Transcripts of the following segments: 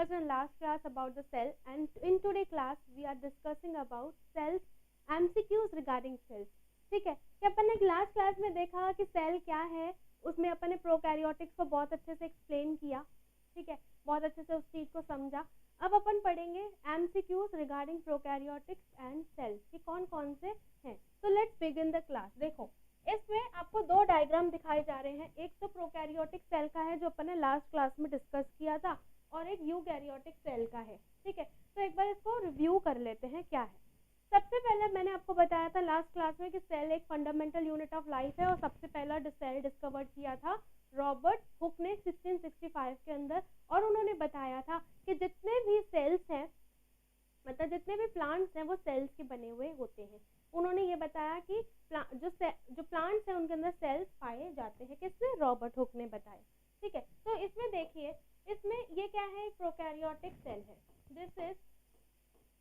discussed in last class about the cell, and in today class we are discussing about cells, MCQs regarding cells. ठीक है, कि अपन ने last class में देखा कि सेल क्या है, उसमें अपन ने प्रोकैरियोटिक्स को बहुत अच्छे से एक्सप्लेन किया. ठीक है, बहुत अच्छे से उस चीज को समझा. अब अपन पढ़ेंगे MCQs regarding prokaryotics and cell कि कौन कौन से हैं. तो लेट्स बिगिन द क्लास. देखो, इसमें आपको दो डायग्राम दिखाए जा रहे हैं. एक तो प्रोकैरियोटिक सेल का है जो अपन ने लास्ट क्लास में डिस्कस किया था, और एक यूकैरियोटिक सेल का है. ठीक है, तो एक बार इसको रिव्यू कर लेते हैं क्या है. सबसे पहले मैंने आपको बताया था लास्ट क्लास में कि सेल एक फंडामेंटल यूनिट ऑफ लाइफ है, और सबसे पहला सेल डिस्कवर किया था रॉबर्ट हुक ने 1665 के अंदर. और उन्होंने बताया था कि जितने भी सेल्स हैं, मतलब जितने भी प्लांट्स हैं, वो सेल्स के बने हुए होते हैं. उन्होंने ये बताया कि जो प्लांट्स हैं उनके अंदर सेल्स पाए जाते हैं. किसने? रॉबर्ट हुक ने बताया. ठीक है, तो इसमें देखिए, इसमें ये क्या है? प्रोकैरियोटिक सेल है. This is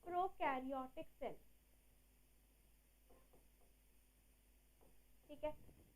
prokaryotic cell. ठीक है,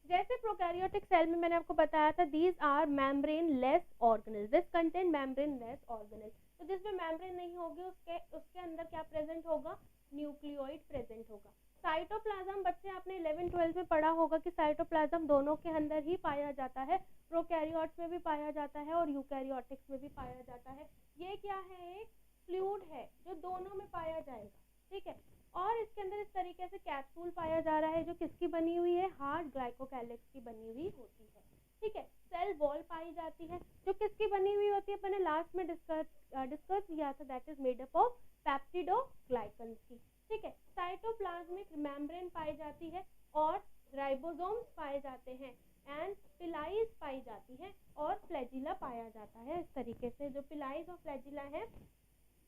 जैसे प्रोकैरियोटिक सेल में मैंने आपको बताया था these are membrane less organelle. This contain membrane less organelle. तो जिसमें मेम्ब्रेन नहीं होगी उसके अंदर क्या प्रेजेंट होगा? न्यूक्लियोइड प्रेजेंट होगा. साइटोप्लाज्म, बच्चे आपने 11-12 में पढ़ा होगा कि साइटोप्लाज्म दोनों के अंदर ही पाया जाता है. प्रोकैरियोट्स में भी पाया जाता है और यूकैरियोटिक्स में भी पाया जाता है. ये क्या है? एक फ्लूइड है जो दोनों में पाया जाएगा. ठीक है, और इसके अंदर इस तरीके से कैप्सूल पाया जा रहा है जो किसकी बनी हुई है? हार्ड ग्लाइकोकैलिक्स की बनी हुई होती है. ठीक है, सेल वॉल पाई जाती है जो किसकी बनी हुई होती है? मैंने लास्ट में डिस्कस किया था, that is made up of peptidoglycans की. ठीक है, साइटोप्लाज्मिक मेम्ब्रेन पाई जाती है और राइबोसोम्स पाए जाते हैं एंड पिलाइज पाई जाती है और फ्लैजिला पाया जाता है. इस तरीके से जो पिलाइज और फ्लैजिला है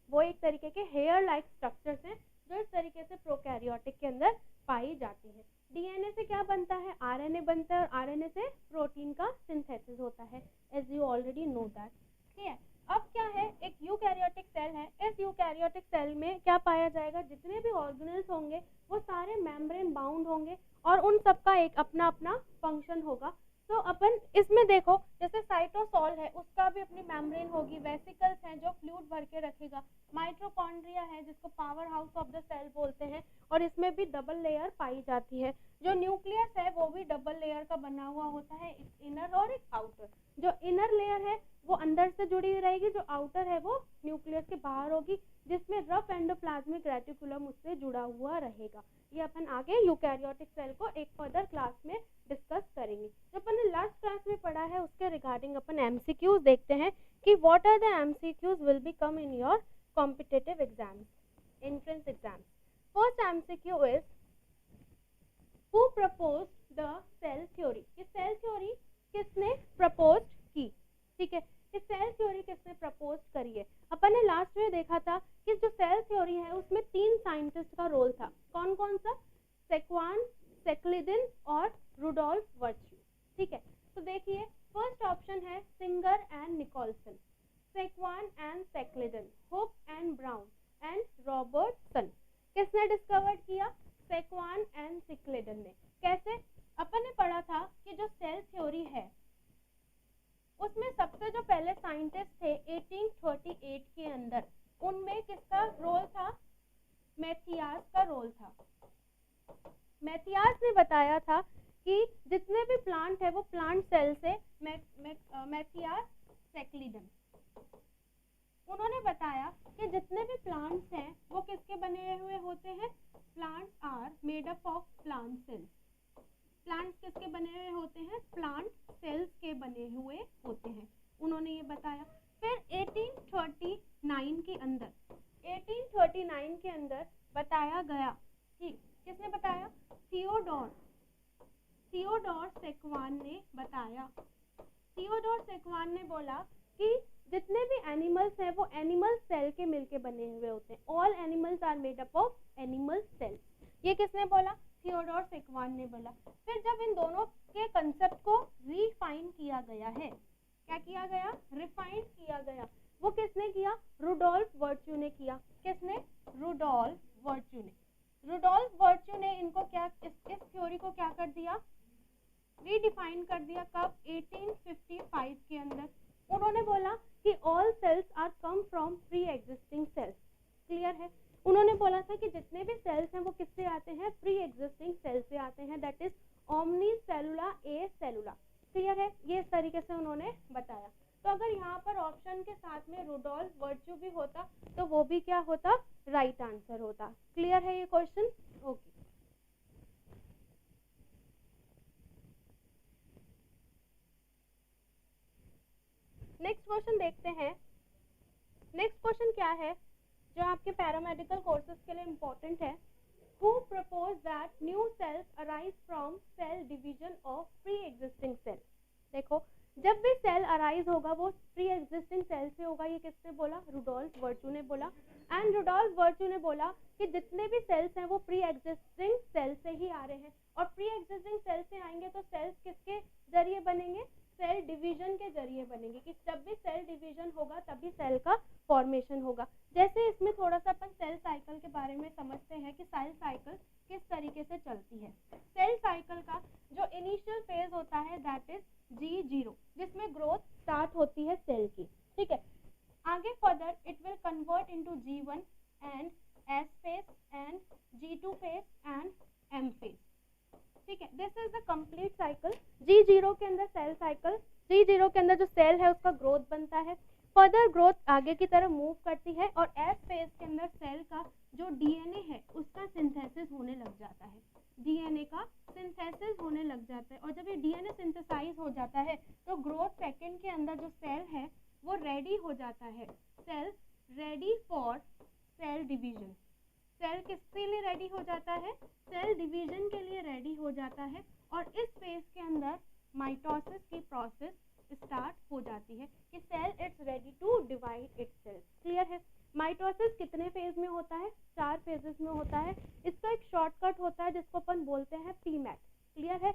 वो एक तरीके के हेयर लाइक स्ट्रक्चर्स हैं जो इस तरीके से प्रोकैरियोटिक के अंदर पाई जाती है. डीएनए से क्या बनता है? आरएनए बनता है, और आरएनए से प्रोटीन का सिंथेसिस होता है, as you already know that. ठीक है, अब क्या है? एक यूकैरियोटिक सेल है. इस यूकैरियोटिक सेल में क्या पाया जाएगा? जितने भी ऑर्गेनेल्स होंगे वो सारे मेम्ब्रेन बाउंड होंगे और उन सबका एक अपना अपना फंक्शन होगा. तो अपन इसमें देखो, जैसे साइटोसॉल है उसका भी अपनी मेम्ब्रेन होगी. वेसिकल्स हैं जो फ्लूइड भर के रखेगा. माइटोकॉन्ड्रिया है जिसको power house of the cell बोलते हैं, और इसमें भी डबल लेयर पाई जाती है. जो न्यूक्लियस है वो भी डबल लेयर का बना हुआ होता है, एक इनर और एक आउटर. जो इनर लेयर है वो अंदर से जुड़ी हुई रहेगी, जो आउटर है वो न्यूक्लियस के बाहर होगी, जिसमें रफ एंडोप्लाज्मिक रेटिकुलम उससे जुड़ा हुआ रहेगा. ये अपन आगे यूकैरियोटिक सेल को एक फर्दर क्लास में डिस्कस करेंगे. जो अपन ने लास्ट क्लास में पढ़ा है उसके रिगार्डिंग अपन एमसीक्यूज देखते हैं कि what are the MCQs will be come in your competitive exams, entrance exams. First MCQ is who proposed the cell theory. ये सेल थ्योरी किसने प्रपोज की? ठीक है, इस सेल थ्योरी किसने प्रपोज करी है? अपन ने लास्ट में देखा था कि जो सेल थ्योरी है उसमें 3 साइंटिस्ट का रोल था. कौन कौन सा? सेक्वान, सेक्लिडन और रुडोल्फ वर्च्यू. ठीक है, तो देखिए फर्स्ट ऑप्शन है Singer and Nicolson, Schwann and Schleiden, Hooke and Brown and Robertson. किसने डिस्कवर किया? सेक्वान एंड सेक्लिडन ने. कैसे? अपन ने पढ़ा था कि जो सेल थ्योरी है उसमें सबसे जो पहले साइंटिस्ट थे 1838 के अंदर, उनमें किसका रोल था? मैथियास का रोल था. मैथियास ने बताया था कि जितने भी प्लांट है वो प्लांट सेल से, मैथियास सेक्लिडन, उन्होंने बताया कि जितने भी प्लांट्स हैं वो किसके बने हुए होते हैं? Plants are made up of plant cells. Plants किसके बने हुए होते हैं? प्लांट सेल्स के बने हुए होते हैं, उन्होंने ये बताया. फिर 1839 के अंदर बताया गया कि किसने बताया? थियोडोर सेक्वान ने बताया. थियोडोर सेक्वान ने बोला कि जितने भी एनिमल्स हैं वो एनिमल सेल के मिलके बने हुए होते हैं. All animals are made up of animal cells. ये किसने बोला? थियोडोर सेक्वान ने बोला. फिर जब इन दोनों के कंसेप्ट को रिफाइन किया गया है, क्या किया गया? रिफाइन किया गया. वो किसने किया? रुडोल्फ वर्च्यू ने किया. किसने? रुडोल्फ वर्च्यू ने. रुडोल्फ वर्च्यू ने इनको क्या, इस थ्योरी को क्या कर दिया? रीडिफाइन कर दिया. कब? 1855 के अंदर. उन्होंने बोला कि all cells are come from pre existing cells. Clear है, उन्होंने बोला था कि जितने भी सेल्स हैं वो किससे आते हैं, प्री एग्जिस्टिंग सेल से आते हैं, that is omni cellula e cellula. Clear है, ये इस तरीके से उन्होंने बताया। तो अगर यहाँ पर ऑप्शन के साथ में रुडोल्फ वर्च्यू भी होता तो वो भी क्या होता, राइट आंसर होता। क्लियर है ये क्वेश्चन, ओके। नेक्स्ट क्वेश्चन देखते हैं। नेक्स्ट क्वेश्चन क्या है जो आपके पैरामेडिकल कोर्सेज के लिए इम्पोर्टेंट है। Who proposed that new cells arise from cell division of pre-existing cells? देखो, जब भी सेल अराइज होगा वो प्री एग्जिस्टिंग सेल से होगा, ये किसने बोला, रुडोल्फ वर्च्यू ने बोला। एंड रुडोल्फ वर्च्यू ने बोला कि जितने भी सेल्स हैं वो प्री एग्जिस्टिंग सेल से ही आ रहे हैं, और प्री एग्जिस्टिंग सेल से आएंगे तो सेल्स किसके जरिए बनेंगे, सेल डिवीजन के जरिए बनेंगे, कि जब भी सेल डिवीजन होगा तभी सेल का फॉर्मेशन होगा। जैसे इसमें थोड़ा सा अपन सेल साइकिल के बारे में समझते हैं कि सेल साइकिल किस तरीके से चलती है। सेल साइकिल का जो इनिशियल फेज होता है दैट इज G0, जिसमें ग्रोथ स्टार्ट होती है सेल की, ठीक है। आगे further it will convert into G1 and S phase and G2 phase and M phase, ठीक है। This is the complete cycle. G0 के अंदर सेल साइकिल, G0 के अंदर जो सेल है उसका ग्रोथ बनता है, फर्दर ग्रोथ आगे की तरफ मूव करती है, और एस फेज के अंदर सेल का जो डीएनए है उसका सिंथेसिस होने लग जाता है, डीएनए का सिंथेसिस होने लग जाता है। और जब ये डीएनए सिंथेसाइज हो जाता है तो ग्रोथ सेकंड के अंदर जो सेल है वो रेडी हो जाता है, cell ready for cell division. Cell किसके लिए रेडी हो जाता है, सेल डिवीजन के लिए रेडी हो जाता है, और इस फेज के अंदर माइटोसिस की प्रोसेस स्टार्ट हो जाती है कि cell it's ready to divide it's cells. Clear है, माइटोसिस कितने फेज में होता है, 4 फेजेस में होता है। इसका एक शॉर्टकट होता है जिसको अपन बोलते हैं पीमैट। क्लियर है,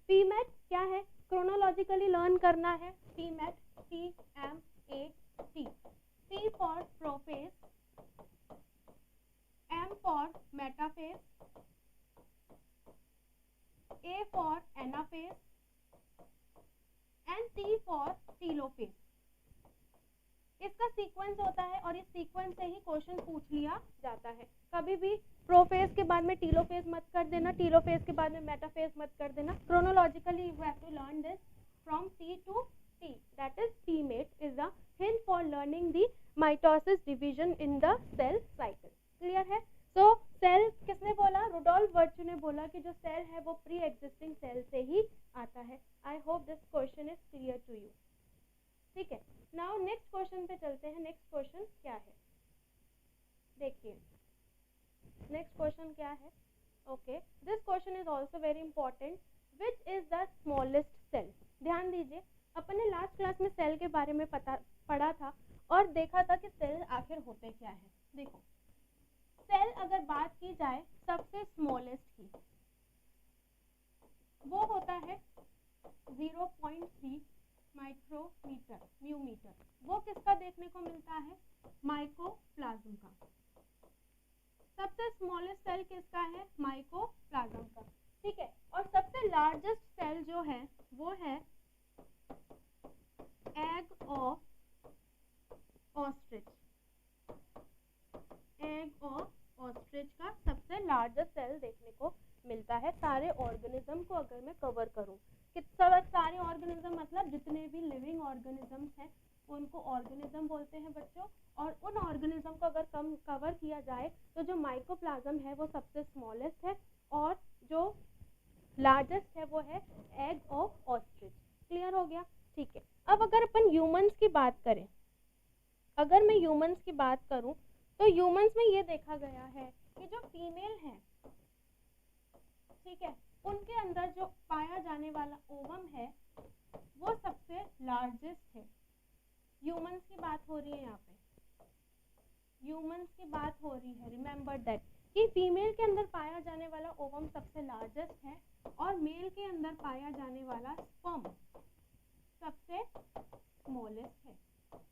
पीमैट क्या है, क्रोनोलॉजिकली लर्न करना है। पीमैट, PMAT, P for prophase, M for metaphase, A for anaphase and T for telophase. इसका सीक्वेंस होता है और इस सीक्वेंस से ही क्वेश्चन पूछ लिया जाता है। कभी भी प्रोफेज के बाद में टीलोफेज मत कर देना, टीलोफेज के बाद में मेटाफेज मत कर देना। Chronologically you have to learn this from T to T, that is PMAT is the hint for learning the mitosis division in the cell cycle. Clear है, तो सेल किसने बोला, रुडोल्फ वर्च्यू ने बोला कि जो सेल है वो प्री एग्जिस्टिंग सेल से ही आता है। I hope this question is clear to you, ठीक है। नाउ नेक्स्ट क्वेश्चन पे चलते हैं। नेक्स्ट क्वेश्चन क्या है, देखिए नेक्स्ट क्वेश्चन क्या है। Okay, this question is also very important. Which is the smallest cell. ध्यान दीजिए, अपन ने लास्ट क्लास में सेल के बारे में पढ़ा था और देखा था कि सेल आखिर होते क्या है। देखो, सेल अगर बात की जाए सबसे स्मॉलेस्ट की, वो होता है 0.3 माइक्रोमीटर म्यूमीटर। वो किसका देखने को मिलता है, माइकोप्लाज्म का। सबसे स्मॉलेस्ट सेल किसका है, माइकोप्लाज्म का, ठीक है। और सबसे लार्जेस्ट सेल जो है वो है egg of ostrich. Egg of ostrich का सबसे लार्जेस्ट सेल देखने को मिलता है सारे ऑर्गेनिज्म को अगर मैं कवर करूं। सारे ऑर्गेनिज्म मतलब जितने भी लिविंग ऑर्गेनिजम्स हैं उनको ऑर्गेनिज्म बोलते हैं बच्चों। और उन ऑर्गेनिज्म को अगर कवर किया जाए तो जो माइकोप्लाज्म है वो सबसे स्मॉलेस्ट है और जो लार्जेस्ट है वो है एग ऑफ ऑस्ट्रिच। क्लियर हो गया, ठीक है। अब अगर अपन ह्यूमंस की बात करें, अगर मैं ह्यूमंस की बात करूं तो ह्यूमंस में ये देखा गया है कि जो फीमेल है, ठीक है, उनके अंदर जो पाया जाने वाला ओवम है वो सबसे लार्जेस्ट है। ह्यूमंस की बात हो रही है यहाँ पे, ह्यूमंस की बात हो रही है। रिमेंबर दैट कि फीमेल के अंदर पाया जाने वाला ओवम सबसे लार्जेस्ट है और मेल के अंदर पाया जाने वाला स्पर्म सबसे स्मॉलेस्ट है।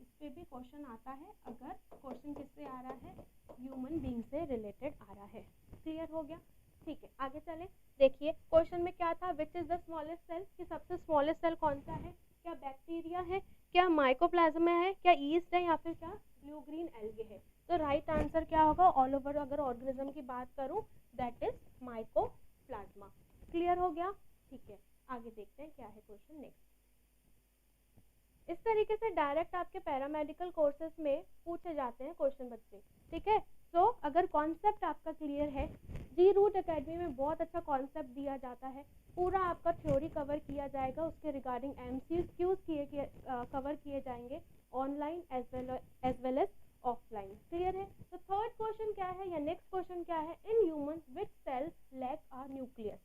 इस पे भी क्वेश्चन आता है अगर क्वेश्चन किससे आ रहा है, ह्यूमन बीइंग से रिलेटेड आ रहा है। क्लियर हो गया, ठीक है। आगे चले, देखिए क्वेश्चन में क्या था, which is the smallest cell, कि सबसे स्मॉलेस्ट सेल कौन सा है, क्या बैक्टीरिया है, क्या माइकोप्लाज्मा है, क्या ईस्ट है या फिर क्या ब्लू ग्रीन एल्गे है? तो राइट आंसर क्या होगा ऑल ओवर अगर ऑर्गेनिज्म की बात करूं दैट इज माइकोप्लाज्मा। क्लियर हो गया? ठीक है, आगे देखते हैं क्या है क्वेश्चन नेक्स्ट। इस तरीके से डायरेक्ट आपके पैरामेडिकल कोर्सेज में पूछे जाते हैं क्वेश्चन बच्चे, ठीक है। सो अगर कॉन्सेप्ट आपका क्लियर है, जी रूट एकेडमी में बहुत अच्छा कॉन्सेप्ट दिया जाता है, पूरा आपका थ्योरी कवर किया जाएगा, उसके रिगार्डिंग एमसीक्यूज कवर किए जाएंगे online as well as offline. Clear है? तो थर्ड क्वेश्चन क्या है या नेक्स्ट क्वेश्चन क्या है, in human which cell lack are nucleus,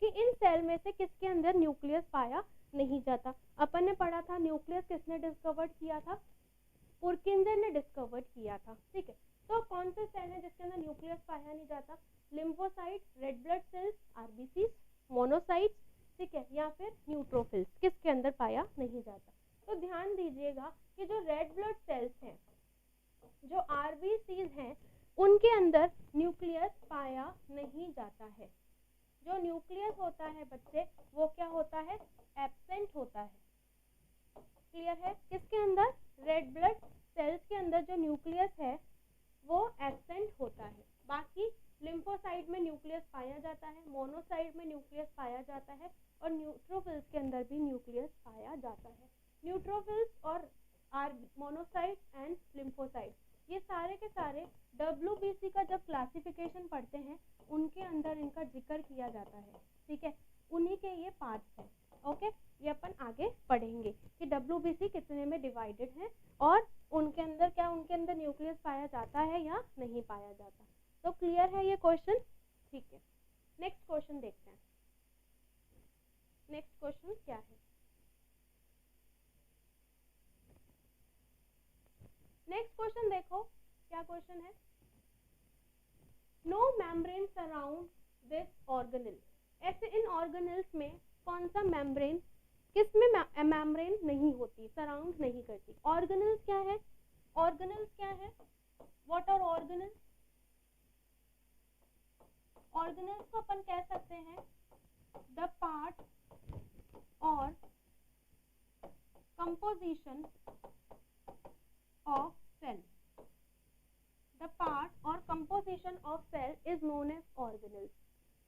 कि इन सेल में से किसके अंदर न्यूक्लियस पाया नहीं जाता। अपन ने पढ़ा था न्यूक्लियस किसने डिस्कवर्ड किया था, पुरकिंजर ने डिस्कवर्ड किया था, ठीक है। तो कौन से सेल है जिसके अंदर न्यूक्लियस पाया नहीं जाता, lymphocyte, red blood cells, RBC, monocytes, ठीक है, या फिर न्यूट्रोफिल्स, किसके अंदर पाया नहीं जाता। तो ध्यान दीजिएगा कि जो रेड ब्लड सेल्स हैं, जो आरबीसीज हैं, उनके अंदर न्यूक्लियस पाया नहीं जाता है। जो न्यूक्लियस होता है बच्चे वो क्या होता है, एब्सेंट होता है। क्लियर है? किसके अंदर, रेड ब्लड सेल्स के अंदर जो न्यूक्लियस है वो एब्सेंट होता है। बाकी लिम्फोसाइट में न्यूक्लियस पाया जाता है, मोनोसाइट में न्यूक्लियस पाया जाता है और न्यूट्रोफिल्स के अंदर भी न्यूक्लियस पाया जाता है। न्यूट्रोफिल्स और मोनोसाइट एंड लिम्फोसाइट, ये सारे के सारे WBC का जब क्लासिफिकेशन पढ़ते हैं उनके अंदर इनका जिक्र किया जाता है, ठीक है, उन्हीं के ये पार्ट्स हैं। ओके, ये अपन आगे पढ़ेंगे कि WBC कितने में डिवाइडेड है और उनके अंदर क्या, उनके अंदर न्यूक्लियस पाया जाता है या नहीं पाया जाता। तो क्लियर है ये क्वेश्चन? ठीक है, नेक्स्ट क्वेश्चन देखते हैं। नेक्स्ट क्वेश्चन क्या है, नेक्स्ट क्वेश्चन देखो क्या क्वेश्चन है, no membrane surround this organelle, ऐसे इन ऑर्गेनेल्स में कौन सा मेम्ब्रेन, किसमें मेम्ब्रेन नहीं होती, सराउंड नहीं करती। ऑर्गेनेल्स क्या है, ऑर्गेनेल्स क्या है, व्हाट आर ऑर्गेनेल्स, ऑर्गेनेल्स को अपन कह सकते हैं द पार्ट और composition of cell, the part और composition of cell is known as organelles.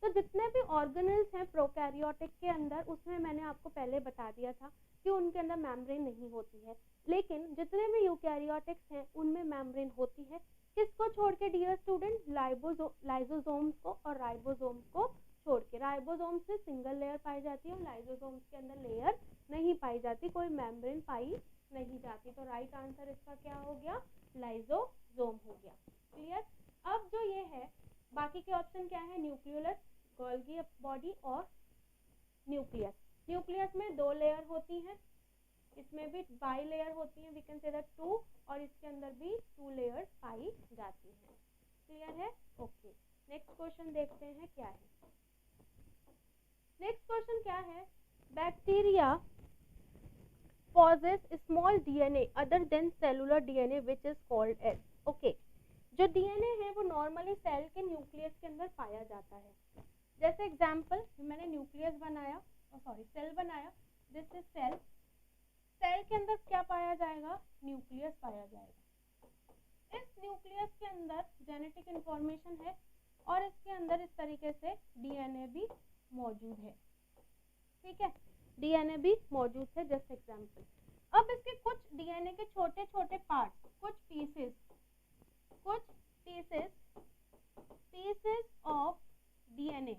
तो जितने भी ऑर्गेनेल्स हैं प्रोकैरियोटिक के अंदर, उसमें मैंने आपको पहले बता दिया था कि उनके अंदर मेम्ब्रेन नहीं होती है, लेकिन जितने भी यूकैरियोटिक्स हैं उनमें मेम्ब्रेन होती है। किसको छोड़ के डियर स्टूडेंट, लाइसोसोम्स को और राइबोसोम्स को छोड़ के। राइबोसोम्स से सिंगल लेयर पाई जाती है और लाइसोसोम्स के अंदर लेयर नहीं पाई जाती, कोई मेम्ब्रेन पाई नहीं जाती। तो राइट आंसर इसका क्या हो गया, लाइसोसोम हो गया। क्लियर? अब जो ये है बाकी के ऑप्शन क्या है, न्यूक्लियोलस, गोल्गी बॉडी और न्यूक्लियस। न्यूक्लियस में 2 लेयर होती हैं, इसमें भी बाई लेयर होती है, वी कैन से दैट 2, और इसके अंदर भी 2 लेयर्स पाई जाती हैं। क्लियर है? ओके, नेक्स्ट क्वेश्चन देखते हैं क्या है। नेक्स्ट क्वेश्चन क्या है, bacteria possess small DNA other than cellular DNA which is called as, okay, जो DNA है वो नॉर्मली सेल के न्यूक्लियस के अंदर पाया जाता है। जैसे एग्जांपल मैंने न्यूक्लियस बनाया, सेल बनाया, दिस इज सेल, सेल के अंदर क्या पाया जाएगा, न्यूक्लियस पाया जाएगा। इस न्यूक्लियस के अंदर जेनेटिक इंफॉर्मेशन है और इसके अंदर इस तरीके से DNA भी मौजूद है, ठीक है, DNA भी मौजूद है। जस्ट एग्जांपल, अब इसके कुछ DNA के छोटे छोटे पार्ट्स, कुछ pieces of DNA,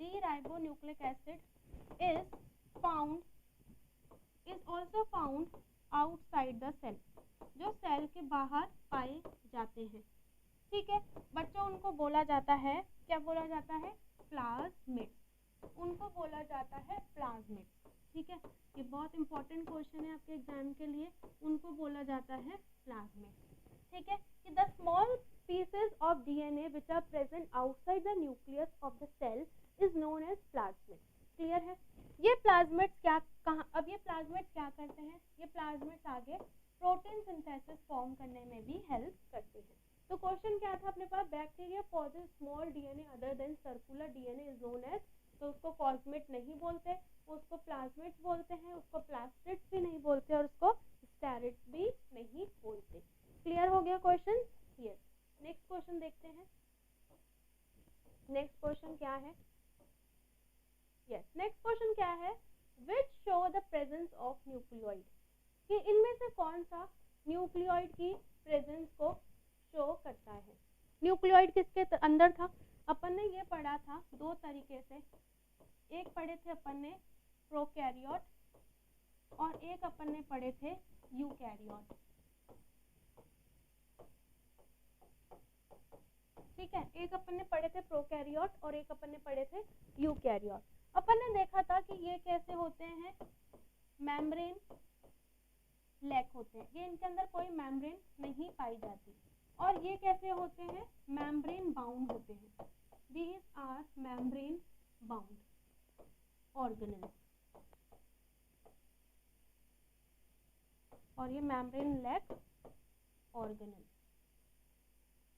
deoxyribonucleic acid is also found outside the cell, जो सेल के बाहर पाए जाते हैं, ठीक है बच्चों। उनको बोला जाता है, क्या बोला जाता है, प्लाज्मिड्स, उनको बोला जाता है प्लाज्मिड्स, ठीक है। ये बहुत इंपॉर्टेंट क्वेश्चन है आपके एग्जाम के लिए, उनको बोला जाता है प्लाज्मिड्स, ठीक है। कि the small pieces of DNA which are present outside the nucleus of the cell is known as plasmids। Clear है? ये प्लाज्मिड्स क्या, कहाँ, अब ये प्लाज्मिड्स क्या करते हैं, ये प्लाज्मिड्स आगे प्रोटीन सिंथेसिस फॉर्म करने में भी हेल्प करते हैं। तो क्वेश्चन क्या था अपने पास, bacteria possess small DNA other than circular DNA is known as, तो उसको प्लाज्मिड नहीं बोलते, उसको प्लाज्मिड्स बोलते हैं, उसको प्लास्टिड्स भी नहीं बोलते और उसको स्टेरिड्स भी नहीं बोलते। क्लियर हो गया क्वेश्चन? यस। नेक्स्ट क्वेश्चन देखते हैं। नेक्स्ट क्वेश्चन क्या है? यस, नेक्स्ट क्वेश्चन क्या है? Which show the presence of nucleoid, कि इनमें से कौन सा न्यूक्लियोइड की प्रेजेंस को शो करता है। न्यूक्लियोइड किसके अंदर था? अपन ने ये पढ़ा था दो तरीके से, एक पढ़े थे अपन ने प्रोकैरियोट और एक अपन ने पढ़े थे यूकैरियोट। ठीक है, एक अपन ने पढ़े थे प्रोकैरियोट और एक अपन ने पढ़े थे यूकैरियोट। अपन ने देखा था कि ये कैसे होते हैं, मेम्ब्रेन लैक होते हैं, ये इनके अंदर कोई मेम्ब्रेन नहीं पाई जाती। और ये कैसे होते हैं? मेम्ब्रेन बाउंड होते हैं। These are membrane bound organelles. और ये मेम्ब्रेन लैक ऑर्गेनेल्स,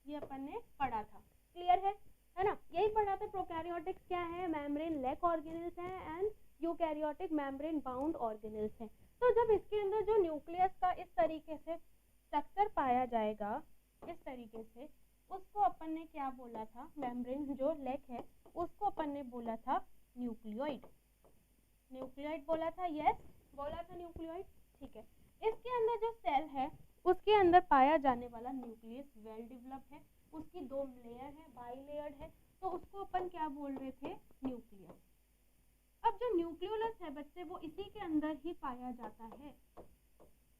ये अपन ने पढ़ा था। क्लियर है ना? यही पढ़ा था। प्रोकैरियोटिक्स क्या है? मेम्ब्रेन लैक ऑर्गेनेल्स है and eukaryotic membrane bound organelles है। तो जब इसके अंदर जो न्यूक्लियस का इस तरीके से स्ट्रक्चर पाया जाएगा, इस तरीके से, उसको अपन ने क्या बोला था? मेम्ब्रेन जो लैक है उसको अपन ने बोला था न्यूक्लियोइड। न्यूक्लियोइड बोला था, यस बोला था न्यूक्लियोइड। ठीक है, इसके अंदर जो सेल है उसके अंदर पाया जाने वाला न्यूक्लियस वेल डेवलप है, उसकी दो लेयर है, बाई लेयर्ड है, तो उसको अपन क्या बोल रहे थे? न्यूक्लियस। अब जो न्यूक्लियोलस है बच्चे, वो इसी के अंदर ही पाया जाता है।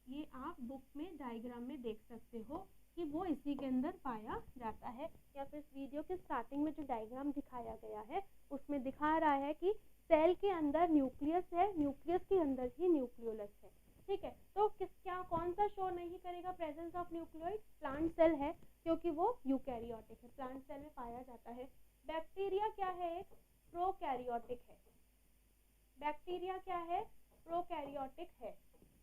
ये आप बुक में डायग्राम में देख सकते हो कि वो इसी के अंदर पाया जाता है, या फिर इस वीडियो के स्टार्टिंग में जो डायग्राम दिखाया गया है उसमें दिखा रहा है कि सेल के अंदर न्यूक्लियस है, न्यूक्लियस के अंदर ही न्यूक्लियोलस है। ठीक है, तो कौन सा शो नहीं करेगा presence of nucleoid? Plant cell है, क्योंकि वो यूकैरियोटिक है, प्लांट सेल में पाया जाता है। बैक्टीरिया क्या है? एक प्रोकैरियोटिक है। बैक्टीरिया क्या है? प्रोकैरियोटिक है।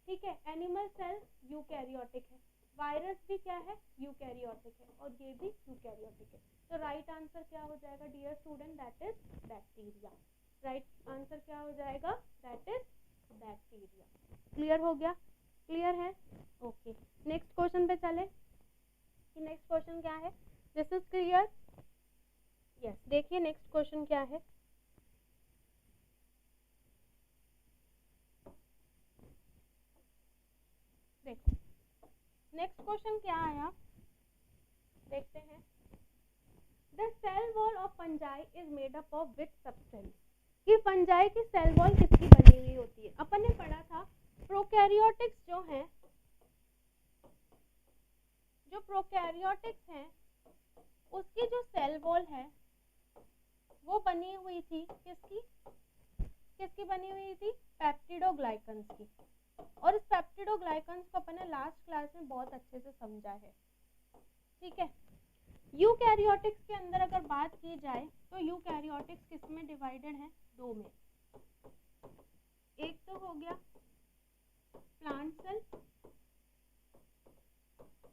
ठीक है, एनिमल सेल यूकैरियोटिक है। वायरस भी क्या है? यूकैरियोटिक है, और ये भी यूकैरियोटिक है। तो राइट आंसर क्या हो जाएगा dear student? That is bacteria. Right answer क्या हो जाएगा? That is bacteria. क्लियर हो गया? क्लियर है? ओके, नेक्स्ट क्वेश्चन पे चले कि नेक्स्ट क्वेश्चन क्या है। This is clear? यस, देखिए नेक्स्ट क्वेश्चन क्या है। देखो नेक्स्ट क्वेश्चन क्या आया, देखते हैं। The cell wall of fungi is made up of which substance, कि फंजाई की सेल वॉल किसकी बनी हुई होती है। अपन ने पढ़ा था प्रोकैरियोटिक्स जो है, जो प्रोकैरियोटिक्स है उसकी जो सेल वॉल है वो बनी हुई थी किसकी बनी हुई थी? पेप्टिडोग्लाइकन्स की। और इस पेप्टिडोग्लाइकन्स को अपन ने लास्ट क्लास में बहुत अच्छे से समझा है। ठीक है, यूकैरियोटिक्स के अंदर अगर बात की जाए तो यूकैरियोटिक्स किस में डिवाइडेड है? दो में। एक तो हो गया प्लांट सेल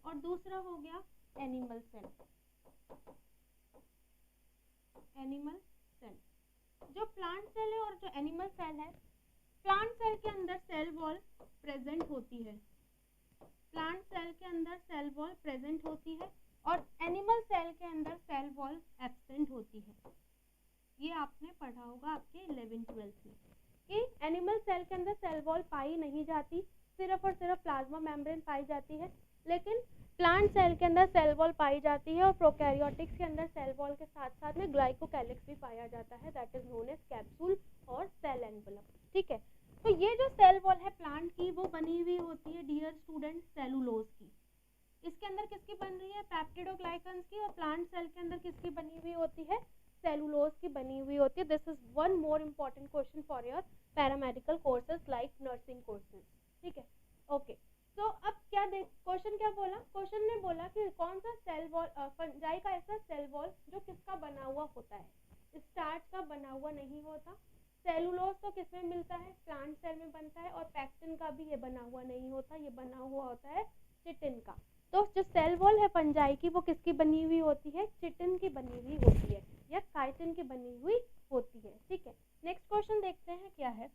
और दूसरा हो गया एनिमल सेल। एनिमल सेल, जो प्लांट सेल है और जो एनिमल सेल है, प्लांट सेल के अंदर सेल वॉल प्रेजेंट होती है, प्लांट सेल के अंदर सेल वॉल प्रेजेंट होती है, और एनिमल सेल के अंदर सेल वॉल एब्सेंट होती है। ये आपने पढ़ा होगा आपके 11th-12th में कि एनिमल सेल के अंदर सेल वॉल पाई नहीं जाती, सिर्फ और सिर्फ प्लाज्मा मेम्ब्रेन पाई जाती है। लेकिन प्लांट सेल के अंदर सेल वॉल पाई जाती है, और प्रोकैरियोटिक्स के अंदर सेल वॉल के साथ साथ में ग्लाइकोकैलिक्स भी पाया जाता है, that is known as capsule और सेल एनवेलप। ठीक है, तो ये जो सेल वॉल है प्लांट की, वो बनी हुई होती है डियर स्टूडेंट सेलुलोज की। इसके अंदर किसकी बन रही है? पेप्टिडोग्लाइकन्स की। और प्लांट सेल के अंदर किसकी बनी हुई होती है? सेलुलोज की बनी हुई होती है। This is one more important question for your paramedical courses like nursing courses. ठीक है, ओके। तो अब क्या क्वेश्चन क्या बोला? क्वेश्चन ने बोला कि कौन सा सेल वॉल, फंजाई का ऐसा सेल वॉल जो किसका बना हुआ होता है? स्टार्च का बना हुआ नहीं होता। सेलुलोज तो किसमें मिलता है? प्लांट सेल में बनता है। और पैक्टिन का भी ये बना हुआ नहीं होता, ये बना हुआ होता है चिटिन का। तो जो सेल वॉल है फंजाई की, वो किसकी बनी हुई होती है? चिटिन की बनी हुई होती है, या काइटिन की बनी हुई होती है। ठीक है, नेक्स्ट क्वेश्चन देखते हैं क्या है।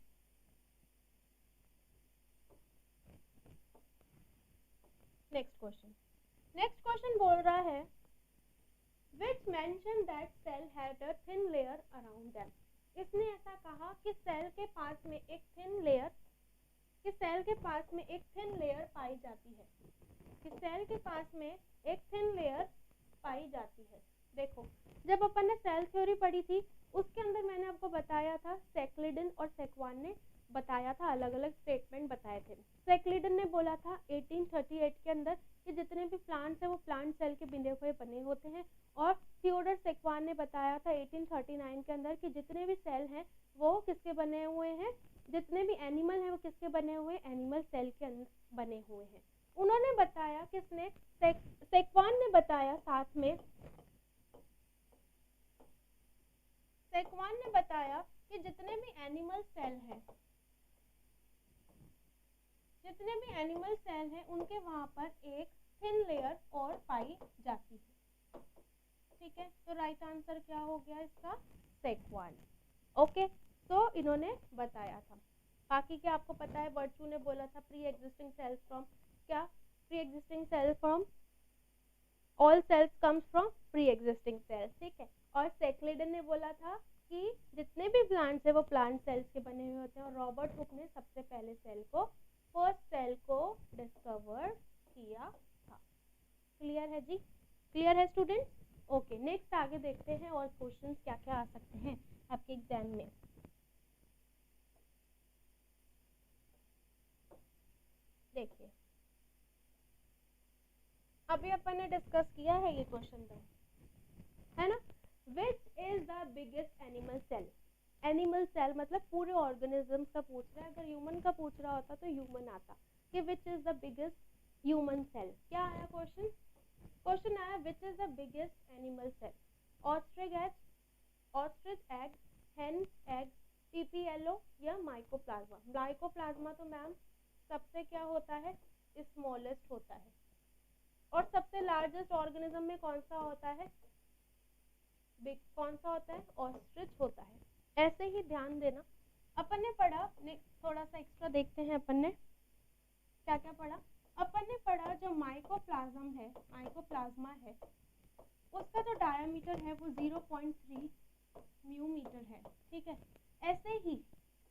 नेक्स्ट क्वेश्चन बोल रहा है which mention that cell had a thin layer around them. इसने ऐसा कहा कि सेल के पास में एक थिन लेयर पाई जाती है, कि सेल के पास में एक थिन लेयर पाई जाती है। देखो, जब अपन ने सेल थ्योरी पढ़ी थी उसके अंदर मैंने आपको बताया था, सेक्लिडन और सेक्वान ने बताया था, अलग अलग स्टेटमेंट बताए थे। सेक्लिडन ने बोला था 1838 के अंदर कि जितने भी प्लांट्स हैं वो प्लांट सेल के बिंदे हुए बने होते हैं, और थियोडर सेक्वान ने बताया था 1839 के अंदर कि जितने भी सेल हैं वो किसके बने हुए हैं, जितने भी एनिमल हैं वो किसके बने हुए हैं, एनिमल सेल के अंदर बने हुए हैं। उन्होंने बताया, किसने, सेक्वान ने बताया, साथ में सेक्वान ने बताया कि जितने भी एनिमल सेल हैं उनके वहां पर एक थिन लेयर और पाई जाती है। ठीक है, तो राइट आंसर क्या हो गया इसका, सेक्वान। ओके, तो इन्होंने बताया था। बाकी क्या आपको पता है, वर्चू ने बोला था प्री एग्जिस्टिंग सेल्स फ्रॉम, क्या, pre existing sales from, all sales comes from pre existing sales. ठीक है, और सेक्लिडन ने बोला था कि जितने भी प्लांट्स है वो प्लांट सेल्स के बने हुए होते हैं, और रॉबर्ट हुक ने सबसे पहले फर्स्ट सेल को डिस्कवर किया था। क्लियर है जी, क्लियर है स्टूडेंट्स? ओके, नेक्स्ट आगे देखते हैं और क्वेश्चंस क्या क्या आ सकते हैं आपके एग्जाम में। देखिए, अभी अपन ने डिस्कस किया है ये क्वेश्चन तो, है ना, which is the biggest animal cell. Animal cell मतलब पूरे ऑर्गेनिज्म का पूछ रहा है, अगर ह्यूमन का पूछ रहा होता तो ह्यूमन आता, कि which is the biggest human cell. क्या आया क्वेश्चन, क्वेश्चन आया which is the biggest animal cell, ostrich egg, hen egg, PPLO या माइकोप्लाज्मा। माइकोप्लाज्मा तो मैम सबसे क्या होता है, स्मॉलेस्ट होता है, और सबसे लार्जेस्ट ऑर्गेनिज्म में कौन सा होता है, ऑस्ट्रिच होता है। ऐसे ही ध्यान देना, अपन ने पढ़ा, थोड़ा सा एक्स्ट्रा देखते हैं, अपन ने क्या क्या पढ़ा। अपन ने पढ़ा जो माइकोप्लाज्मा है उसका जो डायमीटर है वो 0.3 म्यूमीटर है। ठीक है, ऐसे ही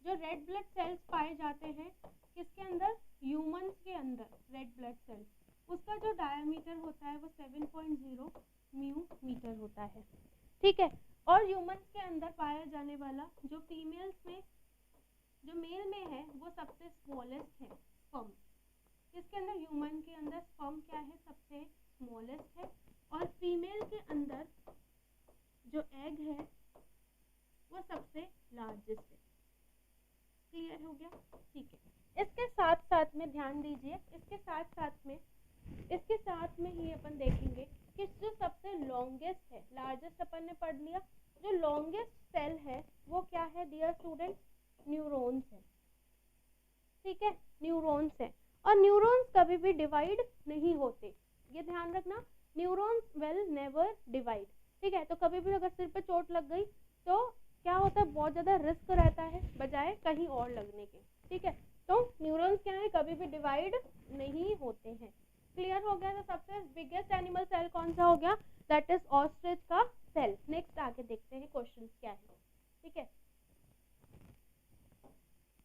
जो रेड ब्लड सेल्स पाए जाते हैं किसके अंदर, ह्यूमंस के अंदर, रेड ब्लड सेल्स, उसका जो डायमीटर होता है वो 7.0 म्यूमीटर होता है। ठीक है, और ह्यूमंस के अंदर पाया जाने वाला जो फीमेल्स में, जो मेल में है वो सबसे स्मॉलेस्ट है, स्पर्म। इसके अंदर, ह्यूमन के अंदर स्पर्म क्या है, सबसे स्मॉलेस्ट है, और फीमेल के अंदर जो एग है वो सबसे लार्जेस्ट है। क्लियर हो गया? ठीक है, इसके साथ साथ में ध्यान दीजिए, इसके साथ में ही अपन देखेंगे कि जो सबसे लॉन्गेस्ट है, लार्जेस्ट अपन ने पढ़ लिया, जो लॉन्गेस्ट सेल है वो क्या है डियर स्टूडेंट्स, न्यूरॉन्स है। ठीक है, न्यूरॉन्स है, और न्यूरॉन्स कभी भी डिवाइड नहीं होते, ये ध्यान रखना, न्यूरॉन्स विल नेवर डिवाइड। ठीक है, तो कभी भी अगर सिर पे चोट लग गई तो क्या होता है, बहुत ज़्यादा रिस्क रहता है बजाय कहीं और लगने के। ठीक है, तो न्यूरॉन्स क्या है, कभी भी डिवाइड नहीं होते हैं। क्लियर हो गया? तो सबसे बिगेस्ट एनिमल सेल कौन सा हो गया, दैट इज ऑस्ट्रिच का सेल। नेक्स्ट आगे देखते हैं क्वेश्चन क्या है। ठीक है,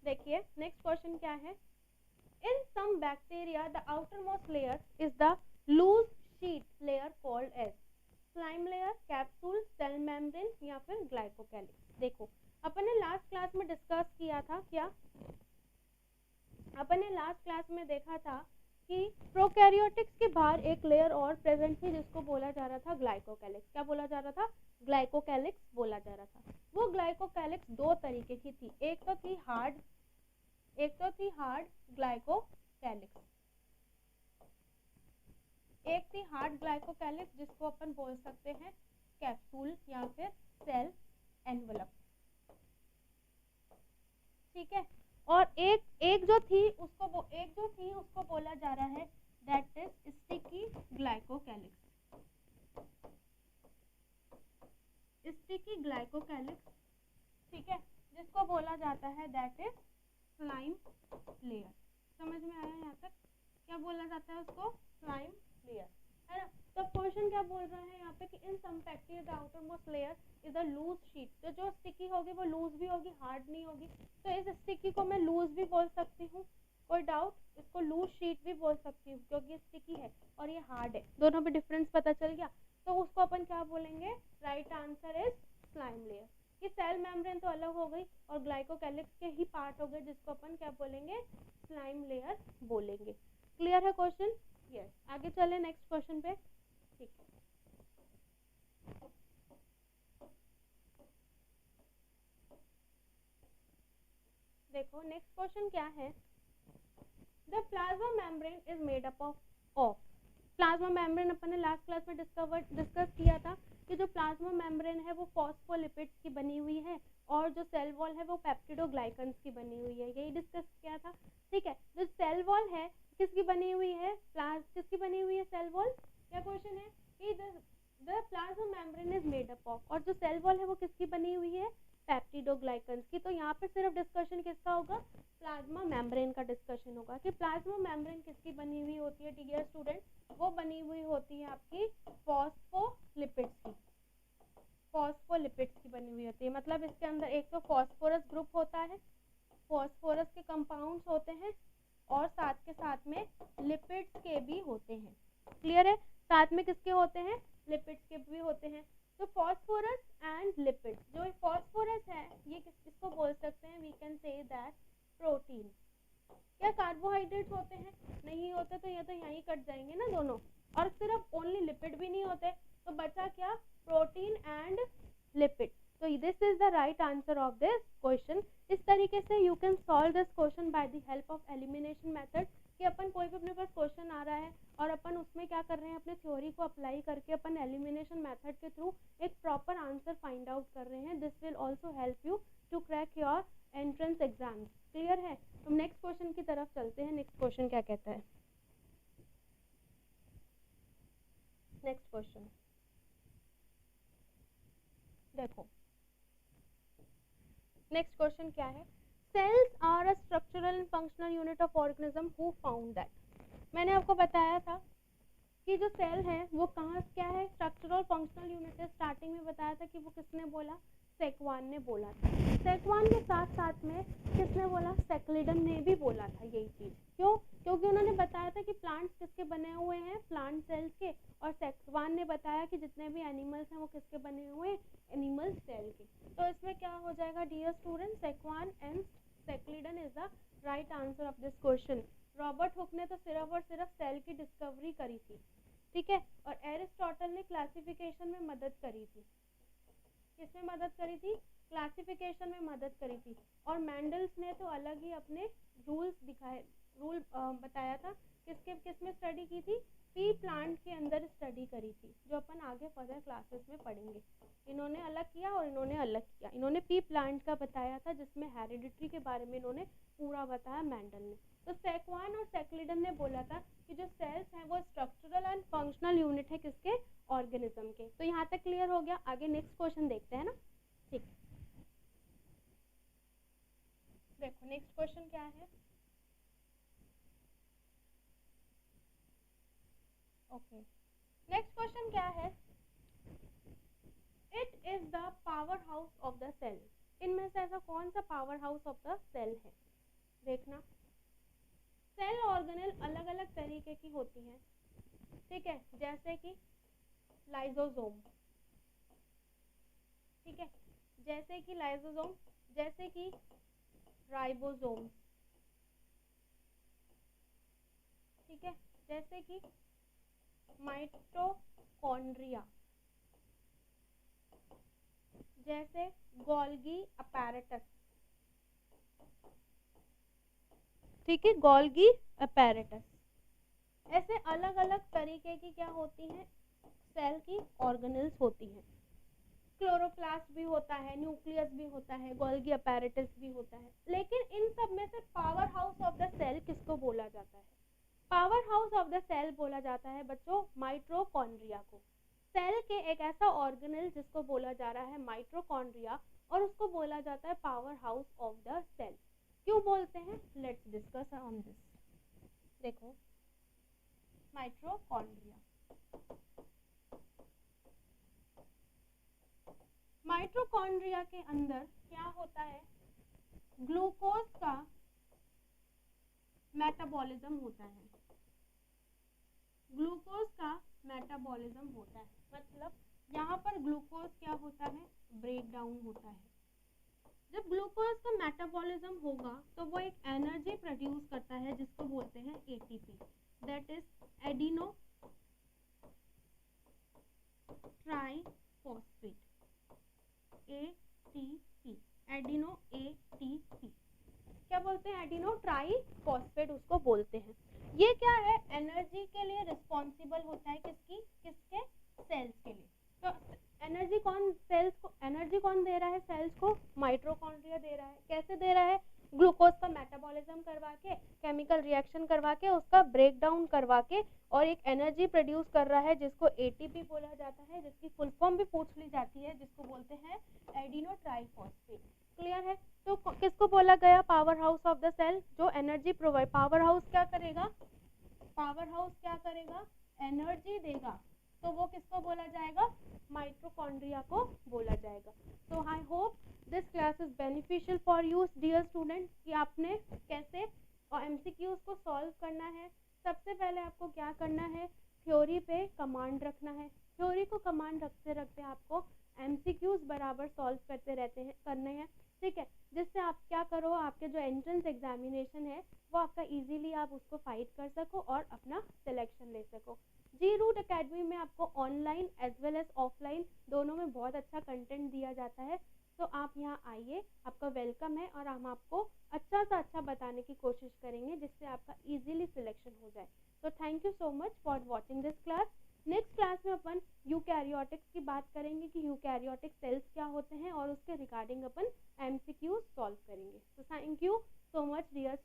देखिए नेक्स्ट क्वेश्चन क्या है, in some bacteria the outermost layer is the loose sheet layer called as slime layer, capsule, cell membrane या फिर ग्लाइकोकैलिक्स। देखो, अपन ने लास्ट क्लास में डिस्कस किया था, क्या अपन ने लास्ट क्लास में देखा था कि प्रोकैरियोटिक्स के बाहर एक लेयर और प्रेजेंट थी जिसको बोला जा रहा था ग्लाइकोकैलिक्स। क्या बोला जा रहा था, ग्लाइकोकैलिक्स बोला जा रहा था। वो ग्लाइकोकैलिक्स दो तरीके की थी, एक तो थी हार्ड ग्लाइकोकैलिक्स, एक थी हार्ड ग्लाइकोकैलिक्स जिसको अपन बोल सकते हैं कैप्सूल या फिर सेल एनवलप। ठीक है, और एक जो थी उसको बोला जा रहा है that is sticky glycocalyx. Sticky glycocalyx, ठीक है, जिसको बोला जाता है दैट इज स्लाइम लेयर। समझ में आया यहाँ तक? क्या बोला जाता है उसको, स्लाइम लेयर, है ना। तो क्वेश्चन क्या बोल रहा है यहाँ पे कि in some bacteria the outer most layer is a loose sheet, तो जो स्टिकी होगी वो लूज भी होगी, हार्ड नहीं होगी। तो इस स्टिकी को मैं लूज भी बोल सकती हूँ, कोई डाउट, इसको लूज शीट भी बोल सकती हूँ क्योंकि स्टिकी है और ये हार्ड है, दोनों में डिफरेंस पता चल गया। तो उसको अपन क्या बोलेंगे, right answer is slime layer. ये सेल मेम्ब्रेन तो अलग हो गई और ग्लाइकोकैलिक्स के ही पार्ट हो गए जिसको अपन क्या बोलेंगे, स्लाइम लेयर बोलेंगे। क्लियर है क्वेश्चन? यस, आगे चले नेक्स्ट क्वेश्चन पे। ठीक है, देखो नेक्स्ट क्वेश्चन क्या है, the plasma membrane is made up of. Plasma membrane अपन ने लास्ट क्लास में डिस्कस किया था कि जो प्लाज्मा मेम्ब्रेन है वो फॉस्फोलिपिड्स की बनी हुई है और जो सेल वॉल है वो पेप्टिडोग्लाइकन्स की बनी हुई है, यही डिस्कस किया था। ठीक है, जो सेल वॉल है किसकी बनी हुई है, किसकी बनी हुई है सेल वॉल? क्या क्वेश्चन है कि the plasma membrane is made up of, और जो सेल वॉल है वो किसकी बनी हुई है, पेप्टिडोग्लाइकन्स की। तो यहाँ पे सिर्फ डिस्कशन किसका होगा, प्लाज्मा मेम्ब्रेन का डिस्कशन होगा कि प्लाज्मा मेम्ब्रेन किसकी बनी हुई होती है डियर स्टूडेंट, वो बनी हुई होती है आपकी फॉस्फोलिपिड्स की, फॉस्फोलिपिड्स की बनी हुई होती है। मतलब इसके अंदर एक तो फॉस्फोरस ग्रुप होता है, फॉस्फोरस के कंपाउंड्स होते हैं और साथ में लिपिड्स के भी होते हैं। क्लियर है, साथ में किसके होते हैं, लिपिड्स के भी होते हैं। तो फॉस्फोरस एंड लिपिड्स, जो फॉस्फोरस है ये किसको बोल सकते हैं, we can say that protein. क्या कार्बोहाइड्रेट्स होते हैं? नहीं होते, तो ये तो यहीं कट जाएंगे ना दोनों। और सिर्फ ओनली लिपिड भी नहीं होते, तो बचा क्या, प्रोटीन एंड लिपिड। तो this is the right answer of this question. इस तरीके से you can solve this question by the help of elimination method, कि अपन कोई भी अपने पास क्वेश्चन आ रहा है और अपन उसमें क्या कर रहे हैं, अपने थ्योरी को अप्लाई करके अपन एलिमिनेशन मेथड के थ्रू एक प्रॉपर आंसर फाइंड आउट कर रहे हैं। This will also help you to crack your entrance exams. Clear है? तो नेक्स्ट क्वेश्चन की तरफ चलते हैं। नेक्स्ट क्वेश्चन क्या कहता है, नेक्स्ट क्वेश्चन देखो, नेक्स्ट क्वेश्चन क्या है, cells are a structural and functional unit of organism who found that. मैंने आपको बताया था कि जो सेल है वो कहाँ क्या है, स्ट्रक्चरल फंक्शनल यूनिट है। स्टार्टिंग में बताया था कि वो किसने बोला, सेक्वान ने बोला था। सेक्वान के साथ साथ में किसने बोला, सेक्लिडन ने भी बोला था यही चीज। क्यों? क्योंकि उन्होंने बताया था कि प्लांट्स किसके बने हुए हैं, प्लांट सेल्स के, और सेक्वान ने बताया कि जितने भी एनिमल्स हैं वो किसके बने हुए हैं, एनिमल सेल के। तो इसमें क्या हो जाएगा dear student, Schwann and Schleiden is the right answer of this question. Robert Hooke ने तो सिर्फ और सिर्फ सेल की डिस्कवरी करी थी, ठीक है, और एरिस्टोटल ने क्लासिफिकेशन में मदद करी थी। किसमें मदद करी थी, क्लासिफिकेशन में मदद करी थी। और मैंडल्स ने तो अलग ही अपने रूल्स दिखाए, रूल बताया था। किसमें स्टडी की थी, पी प्लांट के अंदर स्टडी करी थी, जो अपन आगे फर्दर क्लासेस में पढ़ेंगे। इन्होंने अलग किया और इन्होंने अलग किया। इन्होंने पी प्लांट का बताया था जिसमें हेरिडिटी के बारे में इन्होंने पूरा बताया मैंडल ने। तो सेक्वान और सेक्लिडन ने बोला था कि जो सेल्स हैं वो स्ट्रक्चरल एंड फंक्शनल यूनिट है किसके, ऑर्गेनिज्म के। तो यहाँ तक क्लियर हो गया। आगे नेक्स्ट क्वेश्चन देखते हैं ना। ठीक, देखो नेक्स्ट क्वेश्चन क्या है। ओके, नेक्स्ट क्वेश्चन क्या है, it is the power house of the cell. इनमें से ऐसा कौन सा power house of the cell है, देखना। सेल ऑर्गेनेल अलग अलग तरीके की होती हैं, ठीक है, जैसे कि लाइजोसोम, ठीक है, जैसे कि लाइजोसोम, जैसे कि राइबोसोम, ठीक है, जैसे कि माइटोकॉन्ड्रिया, जैसे गोल्गी अपैरेटस, ठीक है, गोल्गी अपैरेटस। ऐसे अलग अलग तरीके की क्या होती हैं, सेल की ऑर्गेनेल्स होती हैं। क्लोरोप्लास्ट भी होता है, न्यूक्लियस भी होता है, गोल्गी अपैरेटस भी होता है। लेकिन इन सब में से power house of the cell किसको बोला जाता है, power house of the cell बोला जाता है बच्चों माइटोकॉन्ड्रिया को। सेल के एक ऐसा ऑर्गेनेल जिसको बोला जा रहा है माइटोकॉन्ड्रिया, और उसको बोला जाता है power house of the cell. क्यों बोलते हैं, लेट्स डिस्कस ऑन दिस। देखो माइटोकॉन्ड्रिया। माइटोकॉन्ड्रिया के अंदर क्या होता है, ग्लूकोज का मेटाबॉलिज्म होता है, ग्लूकोज का मेटाबॉलिज्म होता है, मतलब यहाँ पर ग्लूकोज क्या होता है, ब्रेक डाउन होता है। जब ग्लूकोज का मेटाबॉलिज्म होगा तो वो एक एनर्जी प्रोड्यूस करता है जिसको बोलते हैं ATP, that is adeno triphosphate, ATP, adeno ATP क्या बोलते हैं, एडिनो ट्राइफॉस्फेट उसको बोलते हैं। ये क्या है, एनर्जी के लिए रिस्पॉन्सिबल होता है, किसकी, किसके, सेल्स के लिए। तो एनर्जी कौन, सेल्स को एनर्जी कौन दे रहा है, सेल्स को माइटोकॉन्ड्रिया दे रहा है। कैसे दे रहा है, ग्लूकोज का मेटाबॉलिज्म करवा के, केमिकल रिएक्शन करवा के, उसका ब्रेक डाउन करवा के, और एक एनर्जी प्रोड्यूस कर रहा है जिसको एटीपी बोला जाता है, जिसकी फुल फॉर्म भी पूछ ली जाती है, जिसको बोलते हैं एडिनो ट्राइफॉस्फेट। क्लियर है। तो किसको बोला गया, power house of the cell, जो एनर्जी प्रोवाइड, पावर हाउस क्या करेगा, पावर हाउस क्या करेगा, एनर्जी देगा, तो वो किसको बोला जाएगा, माइटोकॉन्ड्रिया को बोला जाएगा। तो I hope this class is beneficial for you dear student, कि आपने कैसे और एमसीक्यूज को सॉल्व करना है। सबसे पहले आपको क्या करना है, थ्योरी पे कमांड रखना है, थ्योरी को कमांड रखते रखते आपको एमसीक्यूज बराबर सॉल्व करते रहते हैं, करने हैं, ठीक है, जिससे आप क्या करो, आपके जो एंट्रेंस एग्जामिनेशन है वो आपका इजीली आप उसको फाइट कर सको और अपना सिलेक्शन ले सको। जी रूट एकेडमी में आपको online as well as offline दोनों में बहुत अच्छा कंटेंट दिया जाता है, तो आप यहाँ आइए, आपका वेलकम है, और हम आपको अच्छा सा अच्छा बताने की कोशिश करेंगे जिससे आपका इजीली सिलेक्शन हो जाए। तो thank you so much for watching this class. Next class में अपन यूकैरियोटिक्स की बात करेंगे कि यूकैरियोटिक सेल्स क्या होते हैं, और उसके रिगार्डिंग अपन एमसीक्यू सॉल्व करेंगे। तो thank you so much dear